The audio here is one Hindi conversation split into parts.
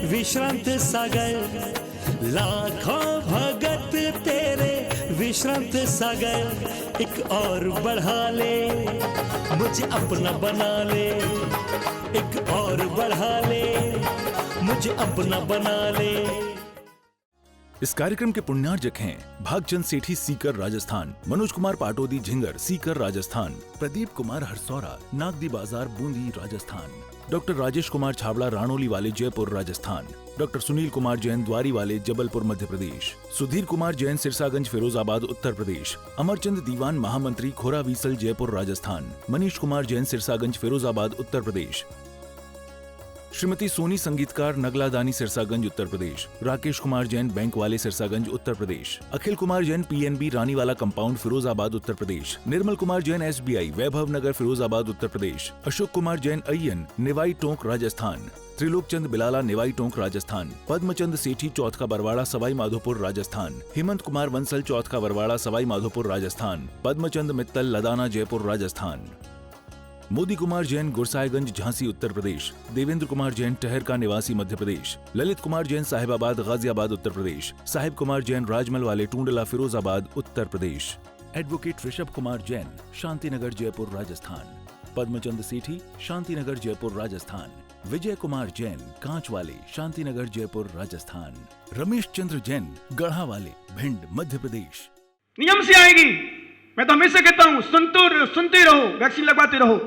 विश्रांत सागर, लाखों भगत तेरे विश्रांत सागर। एक और बढ़ा ले, मुझे अपना बना ले, एक और बढ़ा ले, मुझे अपना बना ले। इस कार्यक्रम के पुण्यार्जक हैं भागचंद सेठी सीकर राजस्थान, मनोज कुमार पाटोदी झिंगर सीकर राजस्थान, प्रदीप कुमार हरसौरा नागदी बाजार बूंदी राजस्थान, डॉक्टर राजेश कुमार छाबड़ा राणोली वाले जयपुर राजस्थान, डॉक्टर सुनील कुमार जैन द्वारी वाले जबलपुर मध्य प्रदेश, सुधीर कुमार जैन सिरसागंज फिरोजाबाद उत्तर प्रदेश, अमरचंद दीवान महामंत्री खोरा वीसल जयपुर राजस्थान, मनीष कुमार जैन सिरसागंज फिरोजाबाद उत्तर प्रदेश, श्रीमती सोनी संगीतकार नगला दानी सिरसागंज उत्तर प्रदेश, राकेश कुमार जैन बैंक वाले Sirsaganj Uttar Pradesh, Akhil Kumar Jain PNB रानीवाला compound Firozabad Uttar Pradesh, Nirmal Kumar Jain SBI वैभव नगर फिरोजाबाद उत्तर प्रदेश, अशोक कुमार जैन अय्यन निवाई टोंक राजस्थान, त्रिलोक चंद बिलाला निवाई टोंक राजस्थान, पद्मचंद सेठी चौथ का बरवाड़ा सवाई माधोपुर राजस्थान, हेमंत कुमार बंसल चौथ का बरवाड़ा सवाई माधोपुर राजस्थान, पद्मचंद मित्तल लदाना जयपुर राजस्थान, मोदी कुमार जैन गुरसाईगंज झांसी उत्तर प्रदेश, देवेंद्र कुमार जैन टहर का निवासी मध्य प्रदेश, ललित कुमार जैन साहिबाबाद गाजियाबाद उत्तर प्रदेश, साहिब कुमार जैन राजमल वाले टूंडला फिरोजाबाद उत्तर प्रदेश, एडवोकेट ऋषभ कुमार जैन शांतिनगर जयपुर राजस्थान, पद्मचंद सेठी शांतिनगर जयपुर राजस्थान, विजय कुमार जैन कांच वाले शांतिनगर जयपुर राजस्थान, रमेश चंद्र जैन गढ़ा वाले भिंड मध्य प्रदेश। नियम से आएगी। मैं तो हमेशा कहता हूं सुनते रहो, वैक्सीन लगवाते रहो।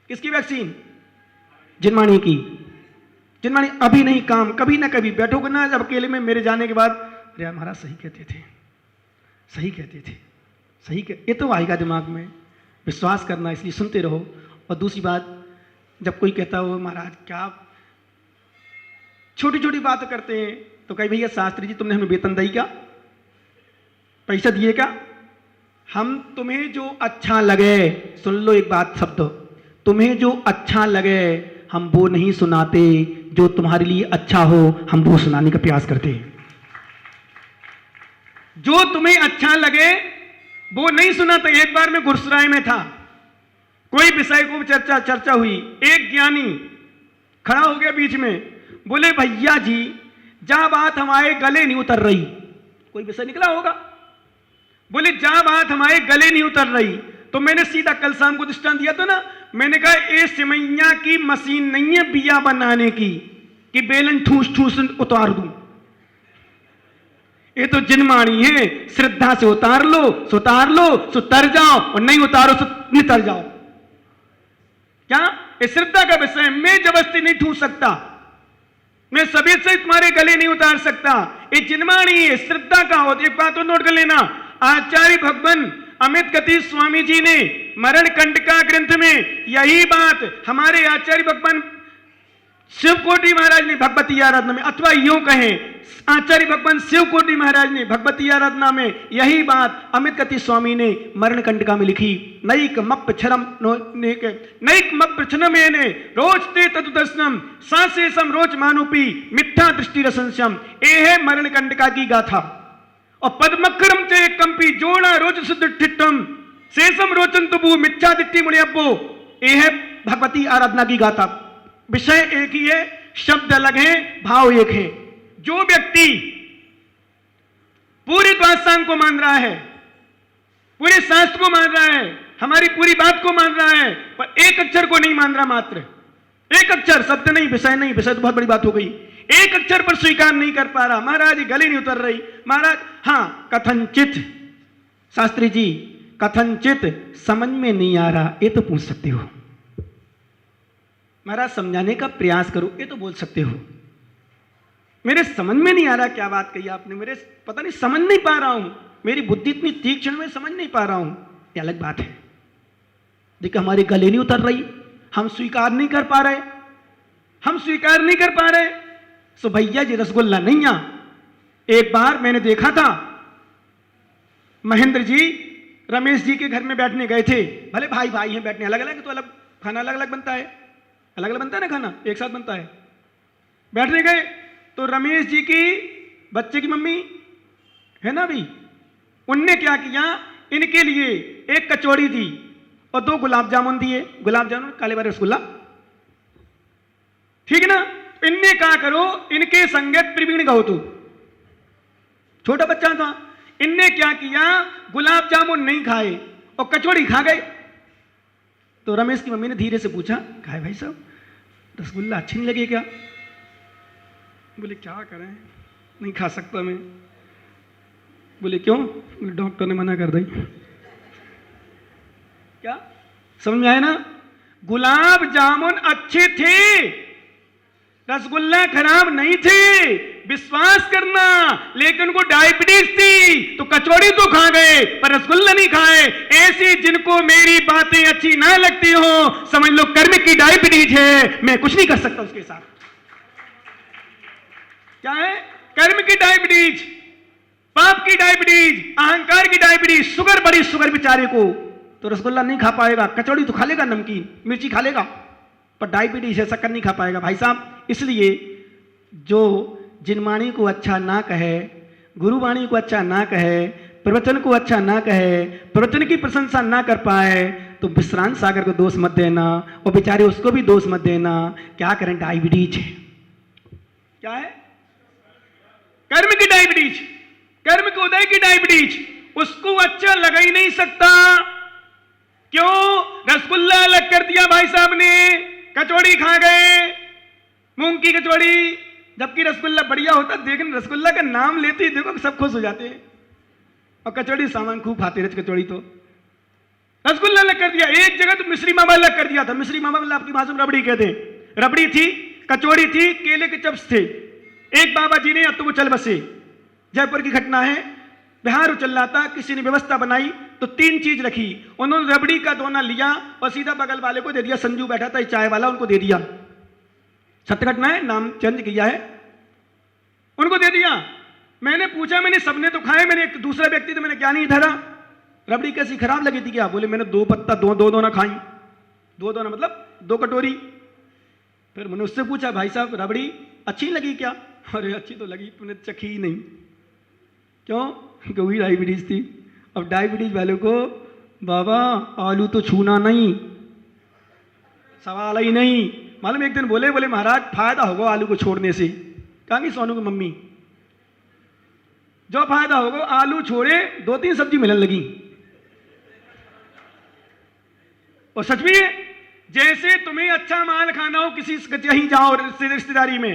किसकी वैक्सीन? जिनमानी की। जिनमानी अभी नहीं, काम कभी ना कभी बैठोगे ना जब अकेले में मेरे जाने के बाद, अरे महाराज सही कहते थे, सही कहते थे, सही कह, ये तो आएगा दिमाग में। विश्वास करना, इसलिए सुनते रहो। और दूसरी बात, जब कोई कहता हो महाराज क्या छोटी छोटी बात करते हैं, तो कहीं भैया शास्त्री जी तुमने हमें वेतन दी क्या, पैसा दिए क्या? हम तुम्हें जो अच्छा लगे, सुन लो एक बात शब्द, तुम्हें जो अच्छा लगे हम वो नहीं सुनाते, जो तुम्हारे लिए अच्छा हो हम वो सुनाने का प्रयास करते हैं। जो तुम्हें अच्छा लगे वो नहीं सुनाते। एक बार मैं गुरसराय में था, कोई विषय को चर्चा हुई, एक ज्ञानी खड़ा हो गया बीच में, बोले भैया जी जहां बात हमारे गले नहीं उतर रही, कोई विषय निकला होगा, बोले जहां बात हमारे गले नहीं उतर रही, तो मैंने सीधा कल शाम को दृष्टांत दिया था ना, मैंने कहा ये सिमैया की मशीन नहीं है बिया बनाने की कि बेलन ठूस ठूस उतार दूं, ये तो जिनमानी है। श्रद्धा से उतार लो, सुतर जाओ, और नहीं उतारो सो नितर जाओ। क्या ये श्रद्धा का विषय? मैं जबरदस्ती नहीं ठूस सकता, मैं सभी से तुम्हारे गले नहीं उतार सकता, ये जिनमानी है, श्रद्धा का हो। एक बात तो नोट कर लेना, आचार्य भगवान अमित गति स्वामी जी ने मरण कंटका ग्रंथ में यही बात हमारे आचार्य भगवान शिवकोटि महाराज ने भगवती आराधना में, अथवा यूं कहें आचार्य भगवान शिवकोटि महाराज ने भगवती आराधना में यही बात अमित गति स्वामी ने मरण कंटका में लिखी। नैक मप्पछनमेने रोचते तदुदर्शनम साशेषम रोच मानुपी मिथ्या दृष्टि रसंस्यम। ये है मरण कंटका की गाथा। और पद्मक्रम चे कंपी जोड़ा रोच सुदृष्टिटम शेषम रोचन तुबु मिथ्या दिट्टि मुनियब्बो। ये है भगवती आराधना की गाथा। विषय एक ही है, शब्द अलग है, भाव एक है। जो व्यक्ति पूरी द्वादशांग को मान रहा है, पूरे शास्त्र को मान रहा है, हमारी पूरी बात को मान रहा है, पर एक अक्षर को नहीं मान रहा, मात्र एक अक्षर, शब्द नहीं, विषय नहीं, विषय तो बहुत बड़ी बात हो गई, एक अक्षर पर स्वीकार नहीं कर पा रहा, महाराज गले नहीं उतर रही, महाराज हाँ कथनचित, शास्त्री जी कथनचित समझ में नहीं आ रहा, ये तो पूछ सकते हो, महाराज समझाने का प्रयास करो, ये तो बोल सकते हो, मेरे समझ में नहीं आ रहा क्या बात कही आपने, मेरे पता नहीं समझ नहीं पा रहा हूं, मेरी बुद्धि इतनी तीक्ष्ण में समझ नहीं पा रहा हूं, ये अलग बात है। देखिए हमारी गले नहीं उतर रही, हम स्वीकार नहीं कर पा रहे, हम स्वीकार नहीं कर पा रहे। सो भैया जी रसगुल्ला नहीं आ। एक बार मैंने देखा था, महेंद्र जी रमेश जी के घर में बैठने गए थे, भले भाई भाई हैं, बैठने अलग अलग, तो अलग खाना अलग अलग बनता है, अलग अलग बनता है ना, खाना एक साथ बनता है। बैठने गए तो रमेश जी की बच्चे की मम्मी है ना भी, उनने क्या किया, इनके लिए एक कचौड़ी दी और 2 गुलाब जामुन दिए, गुलाब जामुन काले वाले रसगुल्ला, ठीक है ना। इनने कहा करो इनके संगत प्रवीण गौ तू, छोटा बच्चा था। इनने क्या किया, गुलाब जामुन नहीं खाए और कचौड़ी खा गए। तो रमेश की मम्मी ने धीरे से पूछा, खाए भाई साहब रसगुल्ला अच्छी नहीं लगी क्या? बोले क्या करें, नहीं खा सकता मैं। बोले क्यों? बोले डॉक्टर ने मना कर दी। क्या समझ में आया ना? गुलाब जामुन अच्छे थे, रसगुल्ला खराब नहीं थे, विश्वास करना। लेकिन उनको डायबिटीज थी तो कचौड़ी तो खा गए पर रसगुल्ला नहीं खाए। ऐसे जिनको मेरी बातें अच्छी ना लगती हो, समझ लो कर्म की डायबिटीज है, मैं कुछ नहीं कर सकता उसके साथ। क्या है? कर्म की डायबिटीज, पाप की डायबिटीज, अहंकार की डायबिटीज, शुगर, बड़ी शुगर बेचारे को। तो रसगुल्ला नहीं खा पाएगा, कचौड़ी तो खा लेगा, नमकीन मिर्ची खा लेगा, पर डायबिटीज है, शक्कर नहीं खा पाएगा भाई साहब। इसलिए जो जिनवाणी को अच्छा ना कहे, गुरुवाणी को अच्छा ना कहे, प्रवचन को अच्छा ना कहे, प्रवचन की प्रशंसा ना कर पाए, तो विश्रांत सागर को दोष मत देना और बेचारे उसको भी दोष मत देना। क्या करें, डायबिटीज है। क्या है? कर्म की डायबिटीज, कर्म के उदय की डायबिटीज। उसको अच्छा लगा ही नहीं सकता। क्यों? रसगुल्ला अलग कर दिया भाई साहब ने, कचौड़ी खा गए, मूंग की कचौड़ी, जबकि रसगुल्ला बढ़िया होता। लेकिन रसगुल्ला का नाम लेते ही देखो सब खुश हो जाते हैं, और कचौड़ी सामान खूब खाते रहे। कचौड़ी तो रसगुल्ला अलग कर दिया। एक जगह तो मिश्री मामा अलग कर दिया था। मिश्री मामा मतलब आपकी भाषा में रबड़ी कहते हैं। रबड़ी थी, कचौड़ी थी, केले के चिप्स थे। एक बाबा जी ने, अब तो वो चल बसे, जयपुर की घटना है, बिहार चल रहा था, किसी ने व्यवस्था बनाई तो 3 चीज रखी। उन्होंने रबड़ी का दोना लिया और सीधा बगल वाले को दे दिया। संजू बैठा था चाय वाला, उनको दे दिया। सत्य घटना है, नाम चेंज किया है, उनको दे दिया। मैंने पूछा, मैंने सबने तो खाए, मैंने एक दूसरा व्यक्ति तो मैंने क्या नहीं धरा, रबड़ी कैसी खराब लगी थी क्या? बोले मैंने 2 पत्ता दो दोना खाई। 2 दोना मतलब 2 कटोरी। फिर मैंने उससे पूछा, भाई साहब रबड़ी अच्छी लगी क्या? अरे अच्छी तो लगी, तूने चखी ही नहीं। क्यों? क्योंकि डायबिटीज थी। अब डायबिटीज वालों को बाबा आलू तो छूना नहीं, सवाल ही नहीं। मालूम एक दिन बोले महाराज फायदा होगा आलू को छोड़ने से। कहा कि सोनू की मम्मी, जो फायदा होगा आलू छोड़े 2-3 सब्जी मिलने लगी। और सच भी है, जैसे तुम्हें अच्छा माल खाना हो, किसी कहीं जाओ रिश्तेदारी में,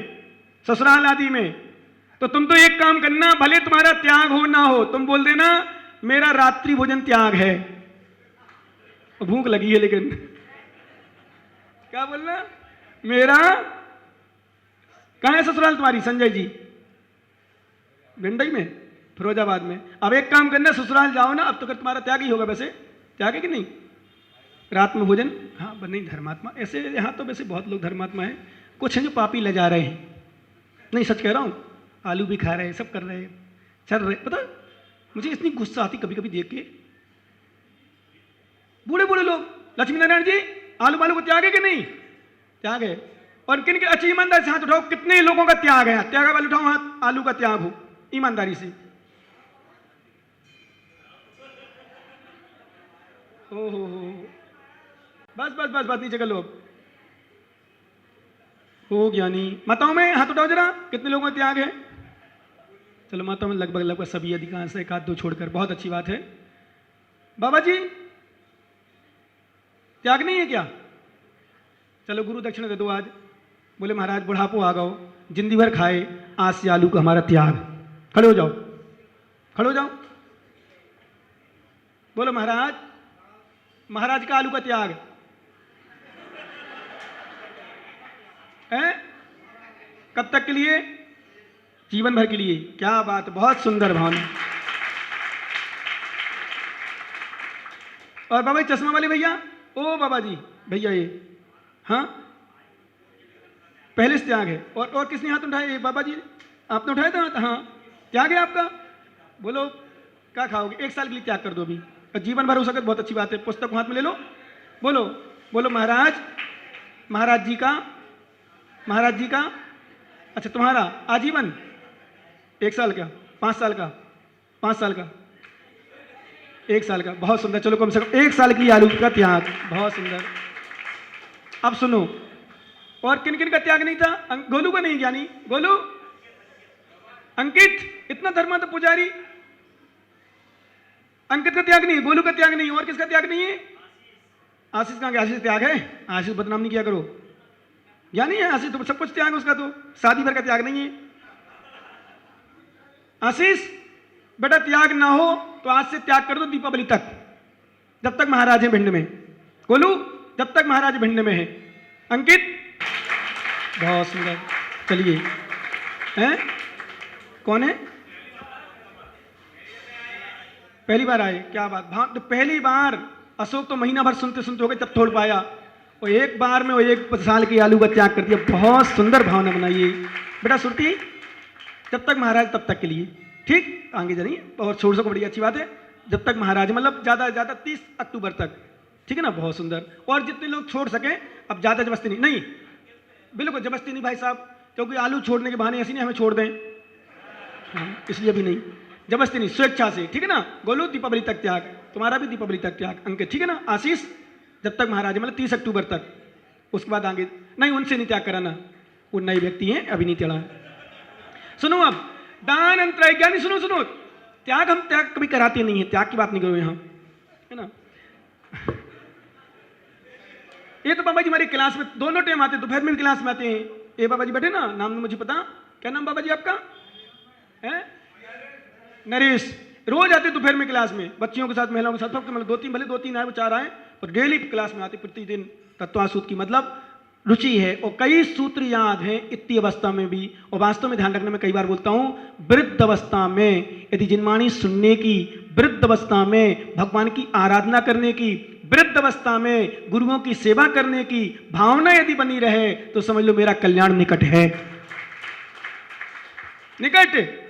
ससुराल आदि में, तो तुम तो एक काम करना, भले तुम्हारा त्याग हो ना हो, तुम बोल देना मेरा रात्रि भोजन त्याग है, भूख लगी है। लेकिन क्या बोलना, मेरा, कहां है ससुराल तुम्हारी? संजय जी भिंडई में, फिरोजाबाद में। अब एक काम करना, ससुराल जाओ ना, अब तो तुम्हारा त्याग ही होगा। वैसे त्याग है कि नहीं? रात में भोजन, हाँ नहीं धर्मात्मा ऐसे, यहाँ तो वैसे बहुत लोग धर्मात्मा हैं, कुछ हैं जो पापी ले जा रहे हैं। नहीं सच कह रहा हूँ, आलू भी खा रहे हैं, सब कर रहे हैं, चल रहे। पता मुझे इतनी गुस्सा आती कभी कभी देख के, बूढ़े बूढ़े लोग, लक्ष्मी नारायण जी आलू बालू को त्याग है कि नहीं? त्याग है। और किन के अच्छी ईमानदारी से हाथ उठाओ, कितने लोगों का त्याग है? त्याग वाले उठाओ हाथ, आलू का त्याग हो ईमानदारी से। हो बस बस बस बात नीचे कर लो। हो ज्ञानी माताओं में हाथ उठाओ जरा, कितने लोगों का त्याग है? चलो माताओं में लगभग सभी, अधिकांश, 1-2 छोड़कर, बहुत अच्छी बात है। बाबा जी त्याग नहीं है क्या? चलो गुरु दक्षिणा दे दो आज। बोले महाराज बुढ़ापो आ गओ, जिंदगी भर खाए, आज से आलू का हमारा त्याग। खड़े हो जाओ, खड़े हो जाओ। बोलो महाराज, महाराज का आलू का त्याग है। कब तक के लिए? जीवन भर के लिए। क्या बात, बहुत सुंदर भावना। और बाबा जी चश्मा वाले भैया, ओ बाबा जी भैया ये, हाँ पहले से त्याग है। और किसने हाथ उठाए? बाबा जी आपने उठाया था हाथ? हाँ त्याग है आपका। बोलो क्या खाओगे? 1 साल के लिए त्याग कर दो अभी, और जीवन भर हो सके बहुत अच्छी बात है। पुस्तक हाथ में ले लो, बोलो बोलो महाराज, महाराज जी का, महाराज जी का। अच्छा तुम्हारा आजीवन? 1 साल का, 5 साल का, 5 साल का, 1 साल का। बहुत सुंदर। चलो कम से कम 1 साल की आलू का त्याग, बहुत सुंदर। अब सुनो, और किन किन का त्याग नहीं था? गोलू का नहीं, ज्ञानी गोलू, अंकित, इतना धर्मा तो पुजारी, अंकित का त्याग नहीं, गोलू का त्याग नहीं, और किसका त्याग नहीं है? आशीष कहां गया? आशीष त्याग है? आशीष बदनाम नहीं किया करो, ज्ञानी है आशीष, तो सब कुछ त्याग उसका, तो शादी भर का त्याग नहीं है। आशीष बेटा त्याग ना हो तो आज से त्याग कर दो दीपावली तक, जब तक महाराज है भिंड में। गोलू जब तक महाराज भिंड में है। अंकित बहुत सुंदर, चलिए हैं, कौन है? पहली बार आए, क्या बात, तो पहली बार। अशोक तो महीना भर सुनते सुनते हो गए, तब तोड़ पाया, और एक बार में वो 1 साल की आलू का त्याग कर दिया। बहुत सुंदर भावना बनाइए बेटा। सुरती जब तक महाराज तब तक के लिए, ठीक, आगे जाइए। और छोड़ सको, बड़ी अच्छी बात है, जब तक महाराज, मतलब ज्यादा से ज्यादा 30 अक्टूबर तक, ठीक है ना, बहुत सुंदर। और जितने लोग छोड़ सके, अब ज्यादा जबरदस्ती नहीं, नहीं बिल्कुल जबरदस्ती नहीं भाई साहब, क्योंकि आलू छोड़ने के बहाने ऐसी नहीं हमें छोड़ दें, इसलिए भी नहीं, जबरदस्ती नहीं, स्वेच्छा से, ठीक है ना। गोलू दीपावली तक त्याग, तुम्हारा भी दीपावली तक त्याग। अंकित ठीक है ना। आशीष जब तक महाराज, मतलब 30 अक्टूबर तक, उसके बाद आगे नहीं, उनसे नहीं त्याग कराना, वो नए व्यक्ति हैं, अभी नहीं चढ़ा। सुनो अब, दान अंतराय ज्ञानी, सुनो सुनो, त्याग हम त्याग कभी कराते नहीं है, त्याग की बात नहीं करो यहां, है ना। ये तो बाबा जी हमारी क्लास में दोनों टाइम आते, दोपहर में भी क्लास में आते हैं। ये बाबा जी बैठे ना, नाम मुझे पता, क्या नाम बाबा जी आपका है? नरेश। रोज आते दोपहर में क्लास में, बच्चियों के साथ, महिलाओं के साथ, सबके, मतलब 2-3, भले 2-3 आए, वो 4 आए, और डेली क्लास में आते प्रतिदिन। तत्वासूत्र की मतलब रुचि है, और कई सूत्र याद हैं इतनी अवस्था में भी। और वास्तव में ध्यान रखना, मैं कई बार बोलता हूं, वृद्ध अवस्था में यदि जिनवाणी सुनने की, वृद्ध अवस्था में भगवान की आराधना करने की, वृद्ध अवस्था में गुरुओं की सेवा करने की भावना यदि बनी रहे, तो समझ लो मेरा कल्याण निकट है, निकट।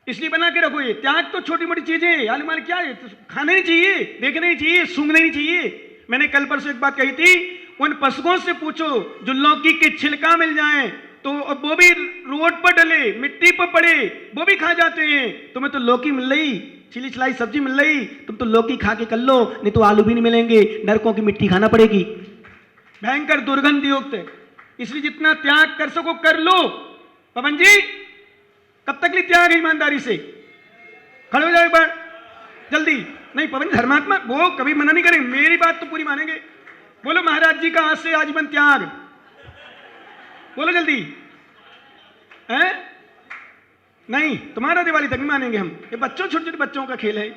इसलिए बना के रखो। ये त्याग तो छोटी मोटी चीजें, आलू माल क्या है, खाने नहीं चाहिए, देखने नहीं चाहिए, सूंघने नहीं चाहिए। मैंने कल परसों एक बात कही थी, उन पशुओं से पूछो जो लौकी के छिलका मिल जाए तो वो भी रोड पर डले, मिट्टी पर पड़े, वो भी खा जाते हैं। तुम्हें तो लौकी मिल रही, छिली छिलाई सब्जी मिल रही, तुम तो लौकी खा के कर लो, नहीं तो आलू भी नहीं मिलेंगे, नरकों की मिट्टी खाना पड़ेगी, भयंकर दुर्गंध युक्त। इसलिए जितना त्याग कर सको कर लो। पवन जी कब तक लिए त्याग है? ईमानदारी से खड़े हो जाओ एक बार जल्दी। नहीं पवन धर्मात्मा, वो कभी मना नहीं करेंगे, मेरी बात तो पूरी मानेंगे। बोलो महाराज जी का आज से आजीवन त्याग, बोलो जल्दी है? नहीं, तुम्हारा दिवाली तक नहीं मानेंगे हम, ये बच्चों, छोटे छोटे बच्चों का खेल है।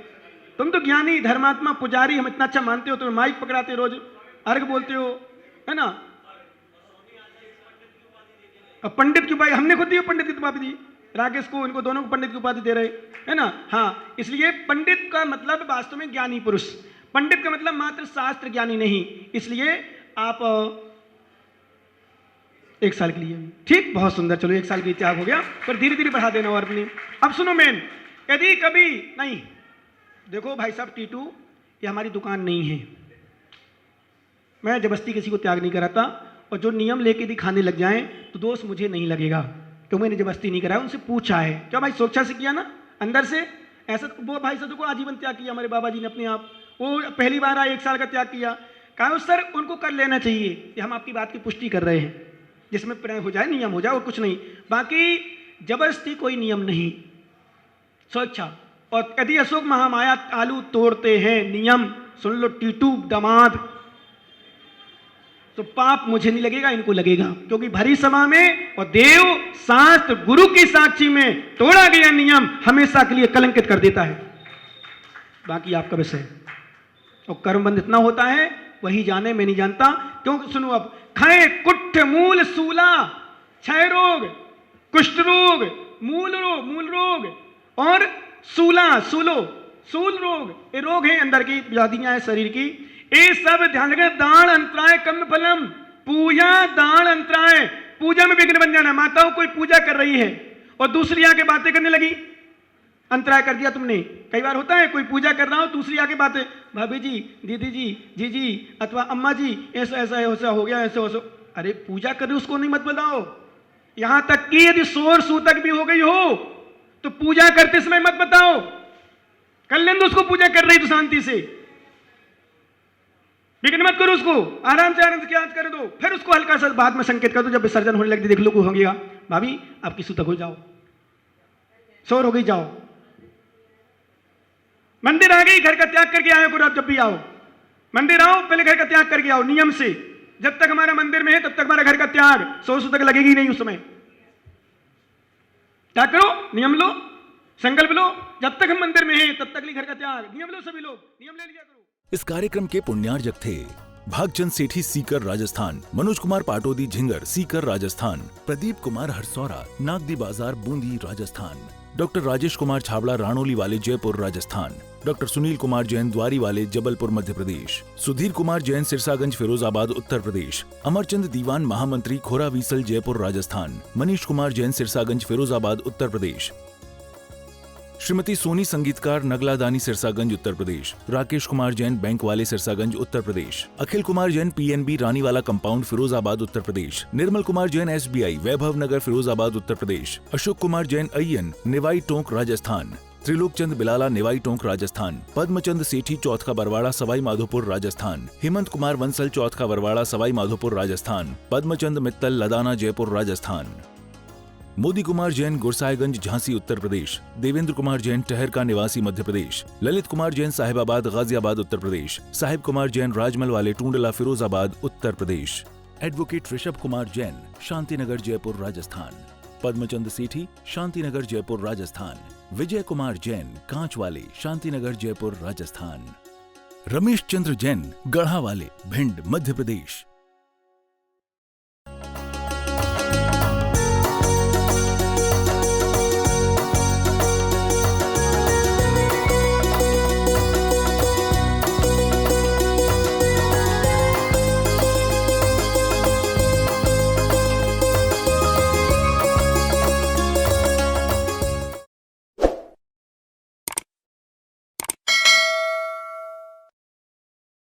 तुम तो ज्ञानी, धर्मात्मा, पुजारी, हम इतना अच्छा मानते हो, तुम्हें माइक पकड़ाते हो, रोज अर्घ बोलते हो, है ना। अब पंडित की उपाधि हमने खुद दी, पंडित की उपाधि दी राकेश को, इनको दोनों को पंडित की उपाधि दे रहे, है ना। हाँ, इसलिए पंडित का मतलब वास्तव में ज्ञानी पुरुष, पंडित का मतलब मात्र शास्त्र ज्ञानी नहीं। इसलिए आप 1 साल के लिए, ठीक, बहुत सुंदर, चलो 1 साल की त्याग हो गया, पर धीरे धीरे बढ़ा देना। और अपनी अब सुनो मेन, यदि कभी नहीं, देखो भाई साहब टीटू, ये हमारी दुकान नहीं है, मैं जबरदस्ती किसी को त्याग नहीं कराता, और जो नियम लेके यदि खाने लग जाएं तो दोष मुझे नहीं लगेगा, तो मैंने जबरदस्ती नहीं कराया, उनसे पूछा है, क्या भाई स्वेच्छा से किया ना, अंदर से ऐसा। वो भाई साहब को आजीवन त्याग किया हमारे बाबा जी ने अपने आप, वो पहली बार आए 1 साल का त्याग किया। कहा सर उनको कर लेना चाहिए, कि हम आपकी बात की पुष्टि कर रहे हैं, जिसमें प्रेम हो जाए, नियम हो जाए, और कुछ नहीं, बाकी जबरदस्ती कोई नियम नहीं, स्वेच्छा। और यदि अशोक महामाया आलू तोड़ते हैं, नियम सुन लो टीटू दामाद, तो पाप मुझे नहीं लगेगा, इनको लगेगा, क्योंकि भरी सभा में और देव शास्त्र गुरु की साक्षी में तोड़ा गया नियम हमेशा के लिए कलंकित कर देता है। बाकी आपका विषय, और कर्मबंध इतना होता है, वही जाने, मैं नहीं जानता। क्योंकि सुनो अब, खाए कुष्ठ मूल सूला, क्षय रोग, कुष्ठ रोग, मूल रोग और सूला, सूल रोग, ये रोग है अंदर की व्याधियां हैं शरीर की। ये सब ध्यान रखें। दान अंतराय कम फलम, पूजा दान अंतराय, पूजा में विघ्न बन जाना। माताओं कोई पूजा कर रही है और दूसरी आके बातें करने लगी, अंतराय कर दिया तुमने। कई बार होता है कोई पूजा कर रहा हो, दूसरी आके बातें, भाभी जी, दीदी जी, जीजी अथवा अम्मा जी, ऐसा ऐसा ऐसा हो गया, ऐसे वैसे। अरे पूजा कर रहे उसको नहीं मत बताओ। यहां तक कि यदि शोर सूतक भी हो गई हो तो पूजा करते समय मत बताओ, कर लें तो उसको पूजा कर रही तो शांति से, फिक्र मत करो उसको, आराम से याद कर दो, फिर उसको हल्का सा बाद में संकेत कर दो, जब विसर्जन होने लगती देख लो को हो गया, भाभी आपकी सूतक हो जाओ, शोर हो गई, जाओ। मंदिर आ गई, घर का त्याग करके आए करो। आप जब भी आओ मंदिर आओ, पहले घर का त्याग करके आओ नियम से। जब तक हमारा मंदिर में है तब तक हमारा घर का त्याग, 100 सूतक लगेगी नहीं उस समय। त्याग करो, नियम लो, संकल्प लो, जब तक हम मंदिर में हैं तब तक घर का त्याग, नियम लो, सभी लोग नियम ले लिया करो। इस कार्यक्रम के पुण्यार्जक थे भागचंद सेठी सीकर राजस्थान, मनोज कुमार पाटोदी झिंगर सीकर राजस्थान, प्रदीप कुमार हरसौरा नागदी बाजार बूंदी राजस्थान, डॉक्टर राजेश कुमार छाबड़ा राणोली वाले जयपुर राजस्थान, डॉक्टर सुनील कुमार जैन द्वारी वाले जबलपुर मध्य प्रदेश, सुधीर कुमार जैन सिरसागंज फिरोजाबाद उत्तर प्रदेश, अमरचंद दीवान महामंत्री खोरा वीसल जयपुर राजस्थान, मनीष कुमार जैन सिरसागंज फिरोजाबाद उत्तर प्रदेश, श्रीमती सोनी संगीतकार नगलादानी सिरसागंज उत्तर प्रदेश, राकेश कुमार जैन बैंक वाले Sirsaganj Uttar Pradesh, Akhil Kumar Jain PNB रानीवाला compound Firozabad Uttar Pradesh, Nirmal Kumar Jain SBI वैभव नगर फिरोजाबाद उत्तर प्रदेश, अशोक कुमार जैन अय्यन निवाई टोंक राजस्थान, त्रिलोक चंद बिलाला निवाई टोंक राजस्थान, पद्मचंद सेठी चौथका बरवाड़ा सवाई माधोपुर राजस्थान, हेमंत कुमार वंसल चौथका बरवाड़ा सवाई माधोपुर राजस्थान, पद्मचंद मित्तल लदाना जयपुर राजस्थान, मोदी कुमार जैन गुरसाईगंज झांसी उत्तर प्रदेश, देवेंद्र कुमार जैन टहरका निवासी मध्य प्रदेश, ललित कुमार जैन साहिबाबाद गाजियाबाद उत्तर प्रदेश, साहिब कुमार जैन राजमल वाले टूंडला फिरोजाबाद उत्तर प्रदेश, एडवोकेट ऋषभ कुमार जैन शांतिनगर जयपुर राजस्थान, पद्मचंद सेठी शांतिनगर जयपुर राजस्थान, विजय कुमार जैन कांच वाले शांतिनगर जयपुर राजस्थान, रमेश चंद्र जैन गढ़ा वाले भिंड मध्य प्रदेश,